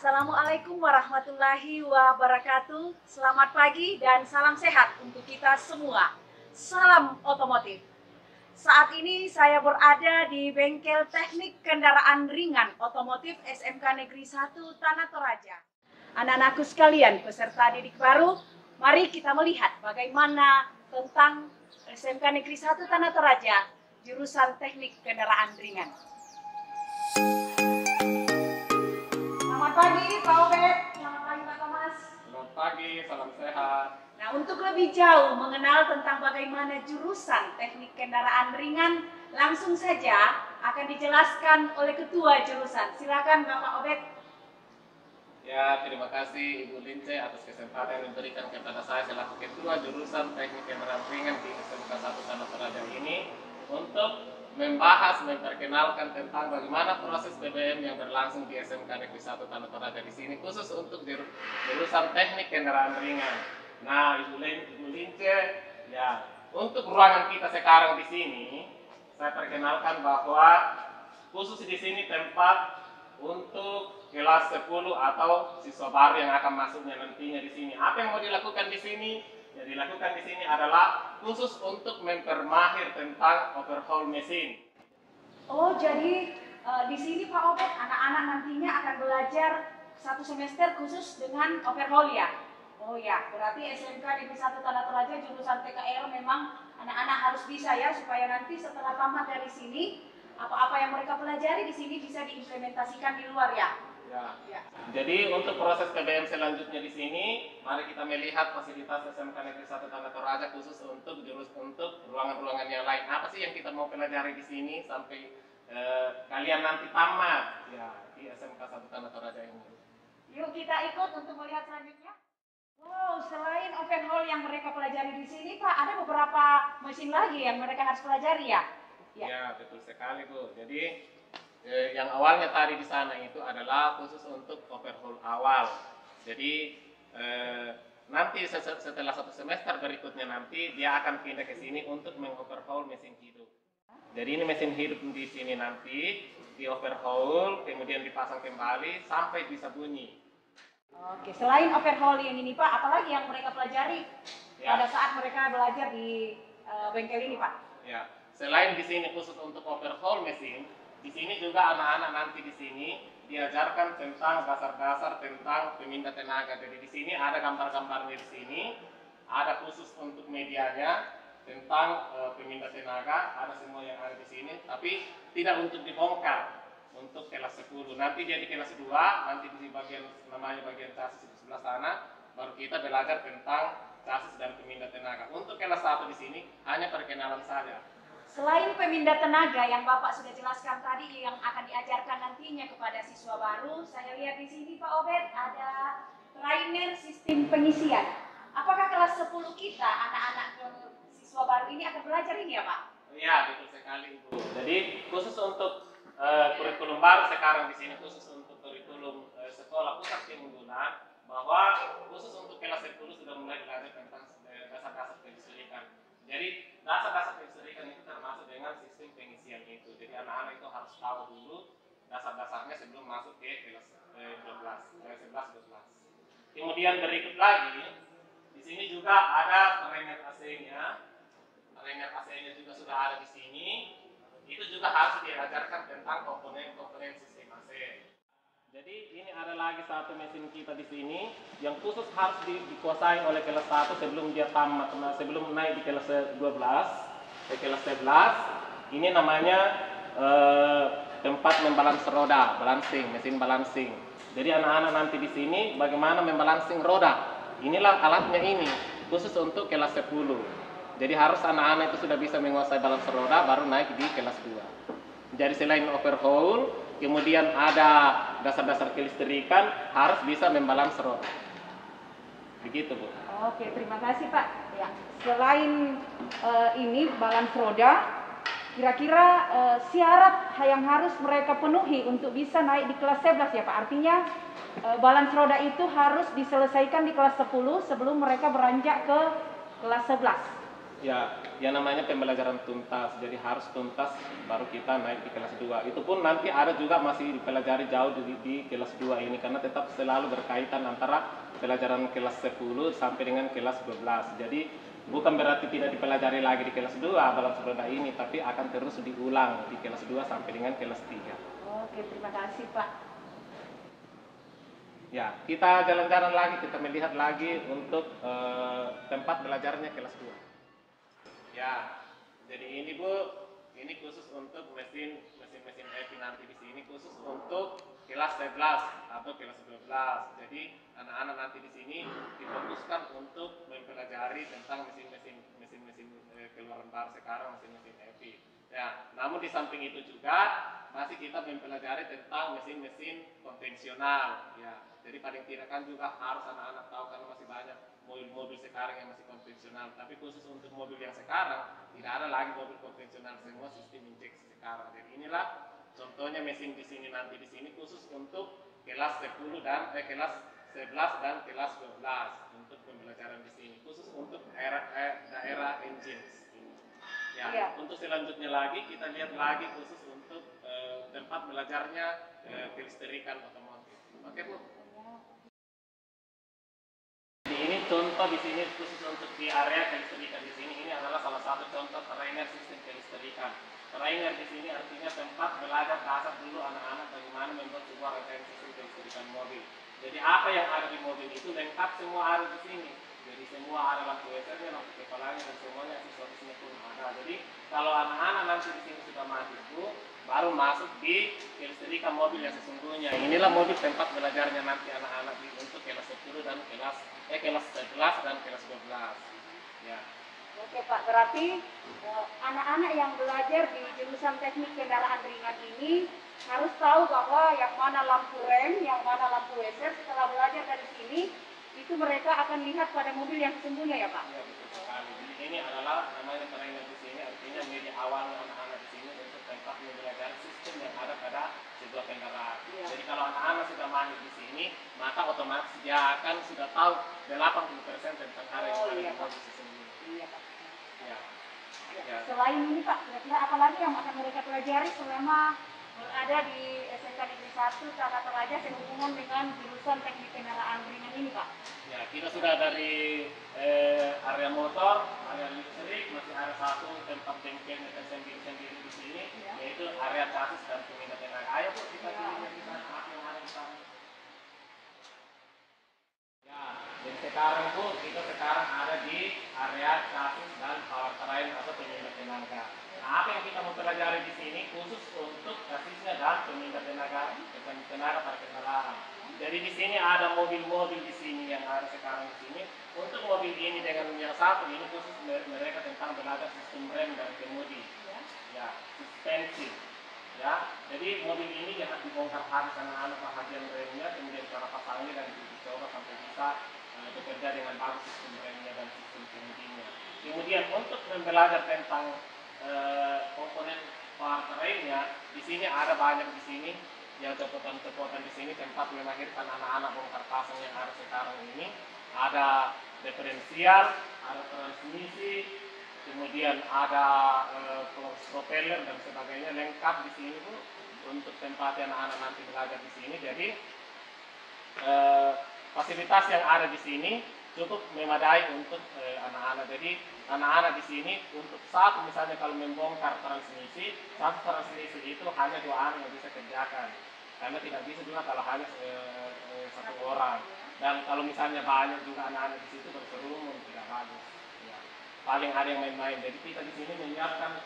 Assalamualaikum warahmatullahi wabarakatuh. Selamat pagi dan salam sehat untuk kita semua. Salam otomotif. Saat ini saya berada di bengkel teknik kendaraan ringan otomotif SMK Negeri 1 Tanah Toraja. Anak-anakku sekalian, peserta didik baru, mari kita melihat bagaimana tentang SMK Negeri 1 Tanah Toraja, jurusan teknik kendaraan ringan. Selamat pagi Pak Obed, selamat pagi Pak Thomas. Selamat pagi, salam sehat. Nah, untuk lebih jauh mengenal tentang bagaimana jurusan teknik kendaraan ringan, langsung saja akan dijelaskan oleh ketua jurusan. Silakan Bapak Obed. Ya, terima kasih Ibu Lince atas kesempatan yang diberikan kepada saya selaku ketua jurusan teknik kendaraan ringan di SMK 1 Tanah Toraja ini untuk memperkenalkan tentang bagaimana proses BBM yang berlangsung di SMK Negeri 1 Tanah Toraja di sini, khusus untuk jurusan teknik kendaraan ringan. Nah, Ibu Lince, ya, untuk ruangan kita sekarang di sini, saya perkenalkan bahwa khusus di sini tempat untuk kelas 10 atau siswa baru yang akan masuknya nantinya di sini. Apa yang mau dilakukan di sini? Yang dilakukan di sini adalah khusus untuk mempermahir tentang overhaul mesin. Oh, jadi di sini Pak Obed, anak-anak nantinya akan belajar satu semester khusus dengan overhaul ya? Oh ya, berarti SMK Negeri 1 Tanah Toraja jurusan TKR memang anak-anak harus bisa ya, supaya nanti setelah tamat dari sini, apa-apa yang mereka pelajari di sini bisa diimplementasikan di luar ya? Ya. Jadi untuk proses PBM selanjutnya di sini, mari kita melihat fasilitas SMK Negeri 1 Tanah Toraja khusus untuk ruangan-ruangan yang lain. Apa sih yang kita mau pelajari di sini sampai kalian nanti tamat ya di SMK 1 Tanah Toraja ini. Yuk kita ikut untuk melihat selanjutnya. Wow, selain overhaul yang mereka pelajari di sini, Pak, ada beberapa mesin lagi yang mereka harus pelajari ya? Ya, betul sekali Bu. Jadi yang awalnya tadi di sana itu adalah khusus untuk overhaul awal. Jadi nanti setelah satu semester berikutnya nanti dia akan pindah ke sini untuk mengoverhaul mesin hidup. Jadi ini mesin hidup di sini nanti di overhaul, kemudian dipasang kembali sampai bisa bunyi. Oke, selain overhaul yang ini Pak, apalagi yang mereka pelajari pada saat mereka belajar di bengkel ini Pak? Ya, selain di sini khusus untuk overhaul mesin, di sini juga anak-anak nanti di sini diajarkan tentang dasar-dasar tentang pemindah tenaga. Jadi di sini ada gambar-gambarnya di sini, ada khusus untuk medianya tentang pemindah tenaga, ada semua yang ada di sini, tapi tidak untuk dibongkar. Untuk kelas 10, nanti dia di kelas 2, nanti di bagian namanya bagian chassis di sebelah sana, baru kita belajar tentang chassis dan pemindah tenaga. Untuk kelas 1 di sini hanya perkenalan saja. Selain pemindah tenaga yang Bapak sudah jelaskan tadi yang akan diajarkan nantinya kepada siswa baru, saya lihat di sini Pak Obed ada trainer sistem pengisian. Apakah kelas 10 kita anak-anak siswa baru ini akan belajar ini ya Pak? Iya, betul sekali Ibu. Jadi khusus untuk kurikulum baru sekarang di sini, khusus untuk kurikulum sekolah pusat keunggulan, bahwa khusus untuk kelas 10 sudah mulai belajar tentang dasar-dasar kelistrikan. Jadi dasar-dasar kelistrikan itu termasuk dengan sistem pengisian itu. Jadi anak-anak itu harus tahu dulu dasar-dasarnya sebelum masuk ke kelas 11-12. Kemudian berikut lagi, di sini juga ada trainer AC-nya. Trainer AC-nya juga sudah ada di sini. Itu juga harus diajarkan tentang komponen-komponen sistem AC. Jadi ini ada lagi satu mesin kita di sini yang khusus harus dikuasai oleh kelas 1 sebelum dia tamat, sebelum naik di kelas 12 ke kelas 11. Ini namanya tempat membalans roda, balancing, mesin balancing. Jadi anak-anak nanti di sini bagaimana membalancing roda. Inilah alatnya ini, khusus untuk kelas 10. Jadi harus anak-anak itu sudah bisa menguasai balance roda baru naik di kelas 2. Jadi selain overhaul, kemudian ada dasar-dasar kelistrikan, harus bisa membalance roda. Begitu Bu. Oke, terima kasih Pak. Ya, selain ini balance roda, kira-kira syarat yang harus mereka penuhi untuk bisa naik di kelas 11 ya Pak. Artinya balance roda itu harus diselesaikan di kelas 10 sebelum mereka beranjak ke kelas 11. Ya, yang namanya pembelajaran tuntas. Jadi harus tuntas baru kita naik di kelas 2. Itu pun nanti ada juga masih dipelajari jauh di kelas 2 ini karena tetap selalu berkaitan antara pelajaran kelas 10 sampai dengan kelas 12. Jadi bukan berarti tidak dipelajari lagi di kelas 2 balance roda ini, tapi akan terus diulang di kelas 2 sampai dengan kelas 3. Oke, terima kasih Pak. Ya, kita jalan-jalan lagi, kita melihat lagi untuk tempat belajarnya kelas 2. Ya, jadi ini Bu, ini khusus untuk mesin EVI nanti di sini khusus untuk kelas 11 atau kelas 12. Jadi anak-anak nanti di sini difokuskan untuk mempelajari tentang mesin keluaran baru sekarang mesin EVI. Ya, namun di samping itu juga masih kita mempelajari tentang mesin-mesin konvensional. Ya, jadi paling tidak kan juga harus anak-anak tahu karena masih banyak mobil-mobil sekarang yang masih konvensional, tapi khusus untuk mobil yang sekarang tidak ada lagi mobil konvensional, semua sistem injeksi sekarang. Jadi inilah contohnya mesin di sini nanti di sini khusus untuk kelas 10 dan kelas 11 dan kelas 12 untuk pembelajaran di sini khusus untuk daerah engines. Ya, Iya. untuk selanjutnya lagi kita lihat lagi khusus untuk tempat belajarnya kelistrikan otomotif. Oke Bu. Ini contoh di sini khusus untuk di area kelistrikan di sini ini adalah salah satu contoh trainer sistem kelistrikan. Trainer di sini artinya tempat belajar dasar dulu anak-anak bagaimana membuat sebuah rangkaian sistem kelistrikan mobil. Jadi apa yang ada di mobil itu lengkap semua ada di sini. Jadi semua ada lampu WC-nya, lampu kepalanya dan semuanya aksesorisnya pun ada. Jadi kalau anak-anak nanti di sini sudah masuk baru masuk di kelistrikan mobil yang sesungguhnya. Inilah mobil tempat belajarnya nanti anak-anak untuk kelas 10 dan kelas 11 dan kelas 12. Ya. Oke Pak, berarti anak-anak yang belajar di jurusan teknik kendaraan ringan ini harus tahu bahwa yang mana lampu rem, yang mana lampu WC. Setelah belajar dari sini, itu mereka akan lihat pada mobil yang sesungguhnya ya Pak? Ya, betul sekali. Jadi ini adalah namanya trainer di sini, artinya media awal anak-anak di sini untuk tempat mempelajari sistem yang ada pada sebuah kendaraan. Ya. Jadi kalau anak-anak sudah mahir di sini, maka otomatis dia akan sudah tahu 80% tentang area yang ada di mobil sesungguhnya. Iya Pak. Ya. Ya. Selain ini Pak, kira-kira apa lagi yang akan mereka pelajari selama berada di SMK Negeri 1 Tata Toraja sehubungan dengan jurusan teknik kendaraan ringan ini Pak? Ya, kita sudah dari area motor, area listrik, masih ada satu tempat bengkel sendiri di sini, Ya. yaitu area chassis dan pemindah tenaga. Ayo Bu, kita lihat di sana apa yang ada di sana. Ya, jadi sekarang Bu, kita sekarang ada di area chassis dan powertrain atau pemindah tenaga. Nah, apa yang kita mau pelajari di sini khusus untuk chassisnya dan pemindah tenaga pada kendaraan. Jadi di sini ada mobil-mobil di sini yang ada sekarang di sini. Untuk mobil ini dengan yang satu ini khusus mereka tentang belajar sistem rem dan kemudi, ya, suspensi. Ya, jadi mobil ini yang dibongkar habis anak-anak bagian remnya, kemudian cara pasangnya dan dicoba sampai bisa bekerja dengan bagus sistem remnya dan sistem kemudinya. Kemudian untuk belajar tentang komponen powertrainnya, di sini ada banyak di sini yang copotan-copotan di sini tempat melahirkan anak-anak bongkar pasang yang ada sekarang ini. Ada diferensial, ada transmisi, kemudian ada propeller dan sebagainya lengkap di sini Bu untuk tempat anak-anak nanti belajar di sini. Jadi fasilitas yang ada di sini cukup memadai untuk anak-anak. Jadi anak-anak di sini untuk satu misalnya kalau membongkar transmisi, satu transmisi itu hanya 2 orang yang bisa kerjakan. Karena tidak bisa juga kalau hanya satu orang. Dan kalau misalnya banyak juga anak-anak di situ berkerumun tidak bagus. Ya. Paling ada yang main-main. Jadi kita di sini menyiapkan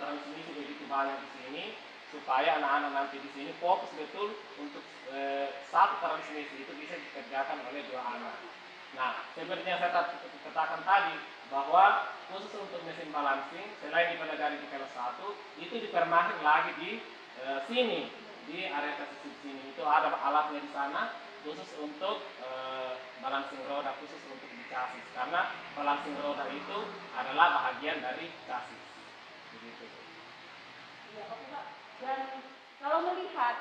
transmisi begitu banyak di sini supaya anak-anak nanti di sini fokus betul untuk satu transmisi itu bisa dikerjakan oleh 2 anak. Nah, seperti yang saya katakan tadi bahwa khusus untuk mesin balancing selain dipelajari di kelas 1 itu dipermahir lagi di sini di area chassis sini itu ada alatnya di sana khusus untuk balancing roda khusus untuk di chassis karena balancing roda itu adalah bahagian dari chassis. Begitu. Iya, oke Pak. Dan kalau melihat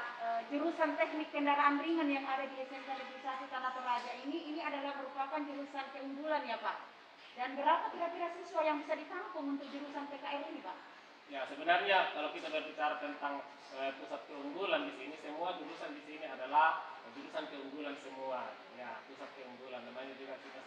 jurusan teknik kendaraan ringan yang ada di SMK Negeri 1 Tata Toraja ini adalah merupakan jurusan keunggulan ya Pak. Dan berapa kira-kira siswa yang bisa ditampung untuk jurusan PKR ini, Pak? Ya, sebenarnya kalau kita berbicara tentang pusat keunggulan di sini, semua jurusan di sini adalah jurusan keunggulan semua. Ya, pusat keunggulan. Namanya juga kita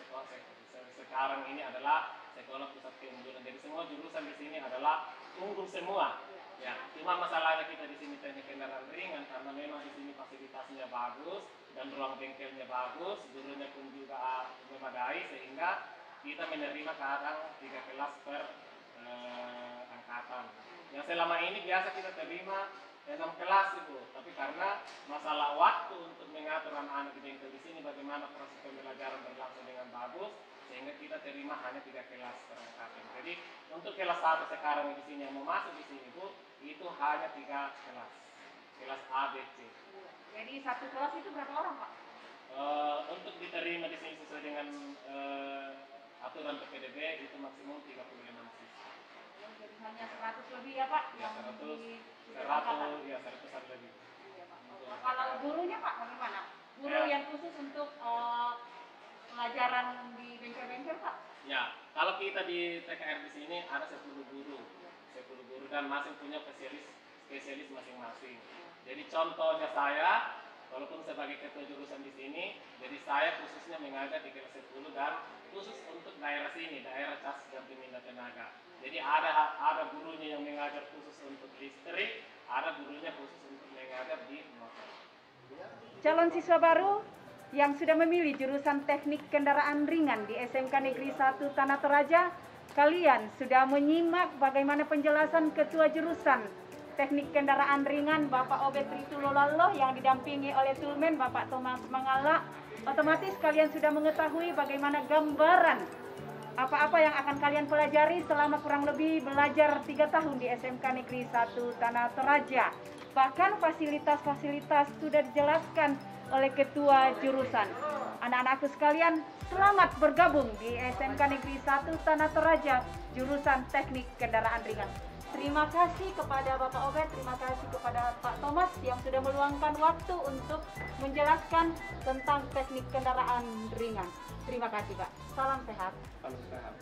sekarang ini adalah sekolah pusat keunggulan. Jadi semua jurusan di sini adalah unggul semua. Ya, cuma masalahnya kita di sini teknik kendaraan ringan karena memang di sini fasilitasnya bagus dan ruang bengkelnya bagus, gurunya pun juga memadai sehingga kita menerima kadang 3 kelas per angkatan. Yang selama ini biasa kita terima 6 kelas itu, tapi karena masalah waktu untuk mengatur anak-anak di bengkel di sini bagaimana proses pembelajaran berlangsung dengan bagus, sehingga kita terima hanya 3 kelas per angkatan. Jadi untuk kelas 1 sekarang di sini yang mau masuk di sini Bu, itu hanya 3 kelas A, B, C. Jadi satu kelas itu berapa orang, Pak? Untuk diterima di sini sesuai dengan aturan PPDB itu maksimum 35 siswa. Jadi hanya 100 lebih ya, Pak? Ya, yang 100 ya 100 lebih. Iya, Pak. Kalau gurunya, Pak, bagaimana? Guru Ya. yang khusus untuk pelajaran di bengkel-bengkel, Pak? Ya, kalau kita di TKR di sini ada 10 guru dan masing punya spesialis masing-masing. Jadi contohnya saya, walaupun sebagai ketua jurusan di sini, jadi saya khususnya mengajar di kelas 10 dan khusus untuk daerah sini, daerah cas dan pemindah tenaga. Jadi ada gurunya yang mengajar khusus untuk listrik, ada gurunya khusus untuk mengajar di motor. Calon siswa baru yang sudah memilih jurusan teknik kendaraan ringan di SMK Negeri 1 Tanah Toraja, kalian sudah menyimak bagaimana penjelasan ketua jurusan teknik kendaraan ringan Bapak Obed Ritulolalo yang didampingi oleh Tulmen Bapak Thomas Mangala. Otomatis kalian sudah mengetahui bagaimana gambaran apa-apa yang akan kalian pelajari selama kurang lebih belajar 3 tahun di SMK Negeri 1 Tanah Toraja. Bahkan fasilitas-fasilitas sudah dijelaskan oleh ketua jurusan. Anak-anakku sekalian, selamat bergabung di SMK Negeri 1 Tanah Toraja, jurusan teknik kendaraan ringan. Terima kasih kepada Bapak Obed, terima kasih kepada Pak Thomas yang sudah meluangkan waktu untuk menjelaskan tentang teknik kendaraan ringan. Terima kasih, Pak. Salam sehat. Salam sehat.